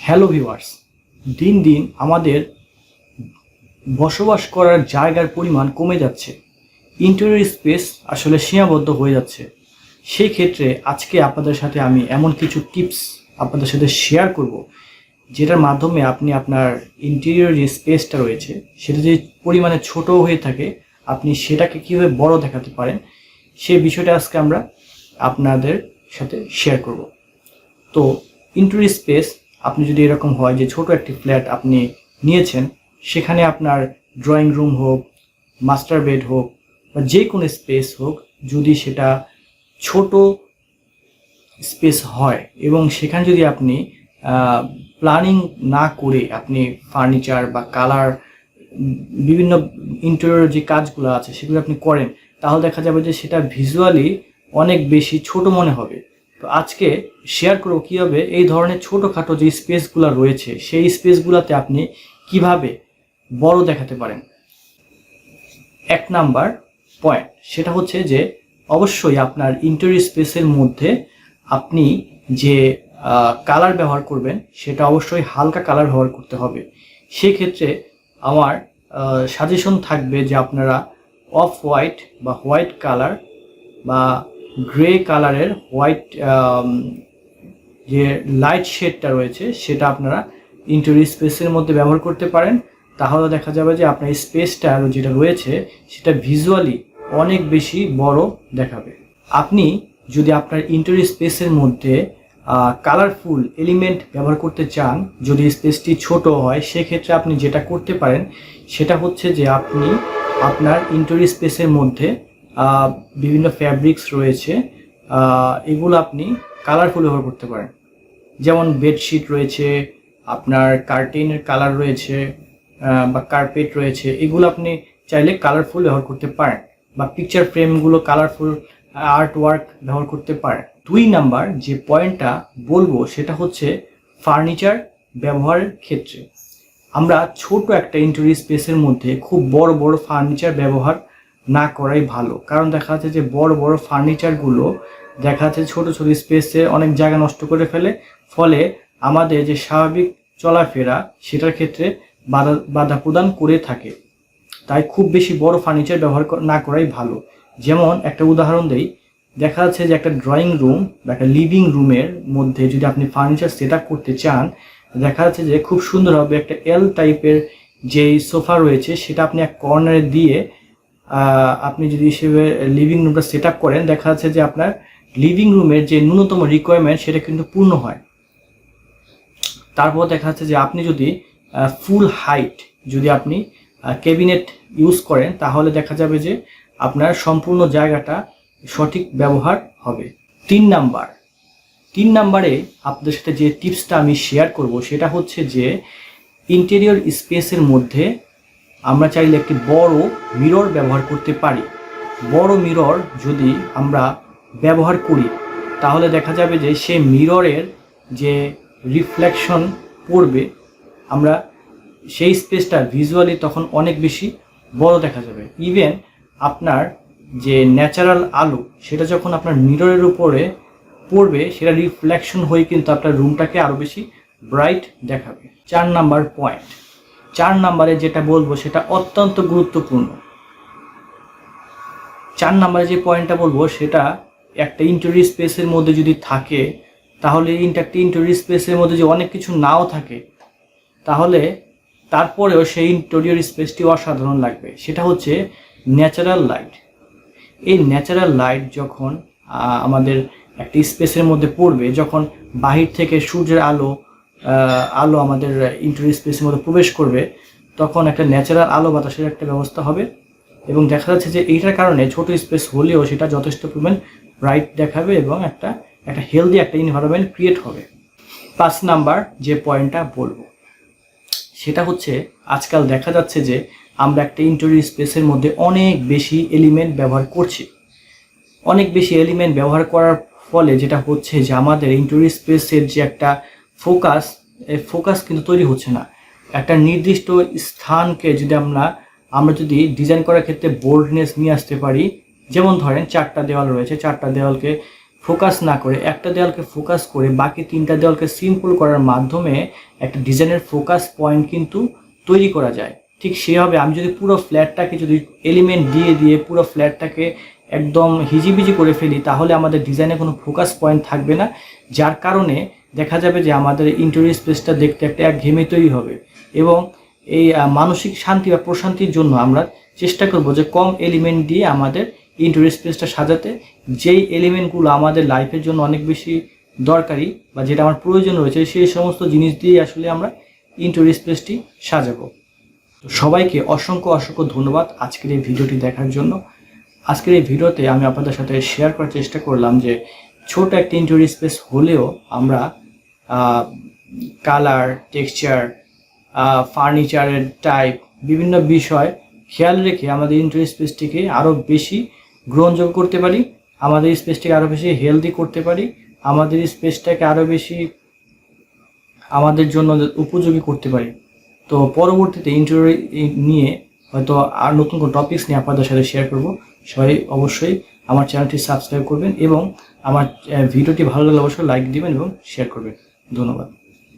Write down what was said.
Hello viewers, দিন দিন আমাদের বসবাস করার জায়গার পরিমাণ কমে যাচ্ছে। ইন্টেরিয়র স্পেস আসলে সীমাবদ্ধ হয়ে যাচ্ছে। সেই ক্ষেত্রে আজকে আপনাদের সাথে আমি এমন কিছু টিপস আপনাদের সাথে শেয়ার করব, যেটার মাধ্যমে আপনি আপনার ইন্টেরিয়র যে স্পেসটা রয়েছে সেটা যদি পরিমাণে ছোট হয়ে থাকে, আপনি সেটাকে কীভাবে বড় দেখাতে পারেন সেই বিষয়টা আজকে আমরা আপনাদের সাথে শেয়ার করব। তো ইন্টেরিয়র স্পেস আপনি যদি এরকম হয় যে ছোট একটি ফ্ল্যাট আপনি নিয়েছেন, সেখানে আপনার ড্রয়িং রুম হোক, মাস্টার বেড হোক বা যে কোনো স্পেস হোক, যদি সেটা ছোট স্পেস হয় এবং সেখানে যদি আপনি প্ল্যানিং না করে আপনি ফার্নিচার বা কালার বিভিন্ন ইন্টেরিয়র যে কাজগুলো আছে সেগুলো আপনি করেন, তাহলে দেখা যাবে যে সেটা ভিজুয়ালি অনেক বেশি ছোট মনে হবে। তো আজকে শেয়ার করব কীভাবে এই ধরনের ছোটোখাটো যে স্পেসগুলো রয়েছে সেই স্পেসগুলোতে আপনি কিভাবে বড় দেখাতে পারেন। এক নাম্বার পয়েন্ট সেটা হচ্ছে যে অবশ্যই আপনার ইন্টেরিয়র স্পেসের মধ্যে আপনি যে কালার ব্যবহার করবেন সেটা অবশ্যই হালকা কালার ব্যবহার করতে হবে। সেক্ষেত্রে আমার সাজেশন থাকবে যে আপনারা অফ হোয়াইট বা হোয়াইট কালার বা গ্রে কালারের হোয়াইট যে লাইট শেডটা রয়েছে সেটা আপনারা ইন্টেরিয়র স্পেসের মধ্যে ব্যবহার করতে পারেন। তাহলে দেখা যাবে যে আপনার স্পেসটা যেটা রয়েছে সেটা ভিজুয়ালি অনেক বেশি বড় দেখাবে। আপনি যদি আপনার ইন্টেরিয়র স্পেসের মধ্যে কালারফুল এলিমেন্ট ব্যবহার করতে চান, যদি স্পেসটি ছোট হয়, সেক্ষেত্রে আপনি যেটা করতে পারেন সেটা হচ্ছে যে আপনি আপনার ইন্টেরিয়র স্পেসের মধ্যে বিভিন্ন ফ্যাব্রিক্স রয়েছে, এগুলো আপনি কালারফুল ব্যবহার করতে পারেন। যেমন বেডশিট রয়েছে, আপনার কার্টেনের কালার রয়েছে বা কার্পেট রয়েছে, এগুলো আপনি চাইলে কালারফুল ব্যবহার করতে পারেন, বা পিকচার ফ্রেমগুলো কালারফুল আর্ট ওয়ার্ক ব্যবহার করতে পারেন। 2 নাম্বার যে পয়েন্টটা বলবো সেটা হচ্ছে ফার্নিচার ব্যবহারের ক্ষেত্রে আমরা ছোট একটা ইন্টেরিয়র স্পেসের মধ্যে খুব বড় বড় ফার্নিচার ব্যবহার না করাই ভালো। কারণ দেখা যাচ্ছে যে বড় বড় ফার্নিচারগুলো দেখা যাচ্ছে ছোট ছোট স্পেসে অনেক জায়গা নষ্ট করে ফেলে, ফলে আমাদের যে স্বাভাবিক চলাফেরা সেটার ক্ষেত্রে বাধা প্রদান করে থাকে। তাই খুব বেশি বড় ফার্নিচার ব্যবহার না করাই ভালো। যেমন একটা উদাহরণ দেই, দেখা যাচ্ছে যে একটা ড্রয়িং রুম বা একটা লিভিং রুমের মধ্যে যদি আপনি ফার্নিচার সেট আপ করতে চান, দেখা যাচ্ছে যে খুব সুন্দরভাবে একটা এল টাইপের যেই সোফা রয়েছে সেটা আপনি এক কর্নারে দিয়ে আপনি যদি হিসেবে লিভিং রুমটা সেট আপ করেন, দেখা যাচ্ছে যে আপনার লিভিং রুমের যে ন্যূনতম রিকোয়ারমেন্ট সেটা কিন্তু পূর্ণ হয়। তারপর দেখা যাচ্ছে যে আপনি যদি ফুল হাইট যদি আপনি ক্যাবিনেট ইউজ করেন, তাহলে দেখা যাবে যে আপনার সম্পূর্ণ জায়গাটা সঠিক ব্যবহার হবে। 3 নাম্বারে আপনাদের সাথে যে টিপসটা আমি শেয়ার করব সেটা হচ্ছে যে ইন্টেরিয়র স্পেসের মধ্যে আমরা চাইলে একটি বড় মিরর ব্যবহার করতে পারি। বড় মিরর যদি আমরা ব্যবহার করি তাহলে দেখা যাবে যে সেই মিররের যে রিফ্লেকশন পড়বে, আমরা সেই স্পেসটা ভিজুয়ালি তখন অনেক বেশি বড় দেখা যাবে। ইভেন আপনার যে ন্যাচারাল আলো সেটা যখন আপনার মিররের উপরে পড়বে, সেটা রিফ্লেকশন হয়ে কিন্তু আপনার রুমটাকে আরও বেশি ব্রাইট দেখাবে। 4 নাম্বার পয়েন্ট, 4 নাম্বারে যেটা বলবো সেটা অত্যন্ত গুরুত্বপূর্ণ। 4 নাম্বারে যে পয়েন্টটা বলবো সেটা একটা ইন্টেরিয়র স্পেসের মধ্যে যদি থাকে, তাহলে একটা ইন্টেরিয়র স্পেসের মধ্যে যে অনেক কিছু নাও থাকে, তাহলে তারপরেও সেই ইন্টেরিয়র স্পেসটি অসাধারণ লাগবে। সেটা হচ্ছে ন্যাচারাল লাইট। এই ন্যাচারাল লাইট যখন আমাদের একটা স্পেসের মধ্যে পড়বে, যখন বাহির থেকে সূর্যের আলো আমাদের ইন্টেরিয়র স্পেসের মধ্যে প্রবেশ করবে, তখন একটা ন্যাচারাল আলো বাতাসের একটা ব্যবস্থা হবে এবং দেখা যাচ্ছে যে এইটার কারণে ছোট স্পেস হলেও সেটা যথেষ্ট পরিমাণ ব্রাইট দেখাবে এবং একটা হেলদি একটা এনভায়রনমেন্ট ক্রিয়েট হবে। 5 নাম্বার যে পয়েন্টটা বলবো সেটা হচ্ছে আজকাল দেখা যাচ্ছে যে আমরা একটা ইন্টেরিয়র স্পেসের মধ্যে অনেক বেশি এলিমেন্ট ব্যবহার করছি। অনেক বেশি এলিমেন্ট ব্যবহার করার ফলে যেটা হচ্ছে যে আমাদের ইন্টেরিয়র স্পেসের যে একটা ফোকাস কিন্তু তৈরি হচ্ছে না। একটা নির্দিষ্ট স্থানকে যদি আমরা যদি ডিজাইন করার ক্ষেত্রে বোল্ডনেস নিয়ে আসতে পারি, যেমন ধরেন 4টা দেওয়াল রয়েছে, 4টা দেওয়ালকে ফোকাস না করে একটা দেওয়ালকে ফোকাস করে বাকি 3টা দেওয়ালকে সিম্পল করার মাধ্যমে একটা ডিজাইনের ফোকাস পয়েন্ট কিন্তু তৈরি করা যায়। ঠিক সেভাবে আমি যদি পুরো ফ্ল্যাটটাকে যদি এলিমেন্ট দিয়ে দিয়ে পুরো ফ্ল্যাটটাকে একদম হিজিবিজি করে ফেলি, তাহলে আমাদের ডিজাইনে কোনো ফোকাস পয়েন্ট থাকবে না, যার কারণে দেখা যাবে যে আমাদের ইন্টেরিয়র স্পেসটা দেখতে একটা একঘেয়েমি তৈরি হবে। এবং এই মানসিক শান্তি বা প্রশান্তির জন্য আমরা চেষ্টা করব যে কম এলিমেন্ট দিয়ে আমাদের ইন্টেরিয়র স্পেসটা সাজাতে, যেই এলিমেন্টগুলো আমাদের লাইফের জন্য অনেক বেশি দরকারি বা যেটা আমার প্রয়োজন রয়েছে সেই সমস্ত জিনিস দিয়ে আসলে আমরা ইন্টেরিয়র স্পেসটি সাজাবো। তো সবাইকে অসংখ্য অসংখ্য ধন্যবাদ আজকের এই ভিডিওটি দেখার জন্য। আজকের এই ভিডিওতে আমি আপনাদের সাথে শেয়ার করার চেষ্টা করলাম যে ছোট একটা ইন্টেরিয়র স্পেস হলেও আমরা কালার, টেক্সচার, ফার্নিচারের টাইপ বিভিন্ন বিষয় খেয়াল রেখে আমাদের ইন্টেরিয়র স্পেসটিকে আরও বেশি গ্রহণযোগ্য করতে পারি, আমাদের স্পেসটাকে আরও বেশি হেলদি করতে পারি, আমাদের স্পেসটাকে আরও বেশি আমাদের জন্য উপযোগী করতে পারি। তো পরবর্তীতে ইন্টেরিয়র নিয়ে হয়তো আর নতুন কোনো টপিকস নিয়ে আপনাদের সাথে শেয়ার করব। সবাই অবশ্যই আমার চ্যানেলটি সাবস্ক্রাইব করবেন এবং আমার ভিডিওটি ভালো লাগলে অবশ্যই লাইক দিবেন এবং শেয়ার করবেন। ধন্যবাদ।